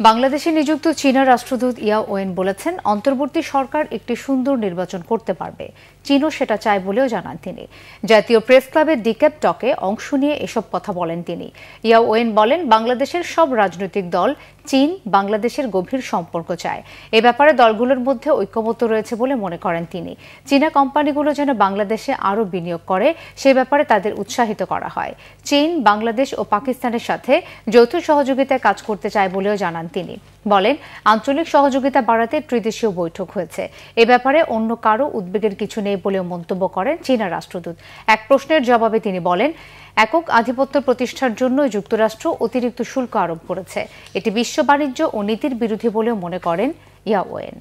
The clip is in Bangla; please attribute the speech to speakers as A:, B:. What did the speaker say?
A: বাংলাদেশে নিযুক্ত চীনা রাষ্ট্রদূত ইয়া ওয়েন বলেছেন, অন্তর্বর্তী সরকার একটি সুন্দর নির্বাচন করতে পারবে। চীনও সেটা চায় বলেও জানান তিনি। জাতীয় প্রেস ক্লাবের ডিক্যাপ টকে অংশ নিয়ে এসব কথা বলেন তিনি। ইয়া ওয়েন বলেন, বাংলাদেশের সব রাজনৈতিক দল চীন বাংলাদেশের গভীর সম্পর্ক চায়। এ ব্যাপারে দলগুলোর মধ্যে ঐক্যমত্য রয়েছে বলে মনে করেন তিনি। চীনা কোম্পানিগুলো যেন বাংলাদেশে আরও বিনিয়োগ করে সে ব্যাপারে তাদের উৎসাহিত করা হয়। চীন বাংলাদেশ ও পাকিস্তানের সাথে যৌথ সহযোগিতায় কাজ করতে চায় বলেও জানান তিনি। বলেন, আঞ্চলিক সহযোগিতা বাড়াতে ত্রিদেশীয় বৈঠক হয়েছে। এ ব্যাপারে অন্য কারো উদ্বেগের কিছু নেই বলেও মন্তব্য করেন চীনা রাষ্ট্রদূত। এক প্রশ্নের জবাবে তিনি বলেন, একক আধিপত্য প্রতিষ্ঠার জন্য যুক্তরাষ্ট্র অতিরিক্ত শুল্ক আরোপ করেছে। এটি বিশ্ব বাণিজ্য ও নীতির বিরোধী বলেও মনে করেন ইয়া ওয়েন।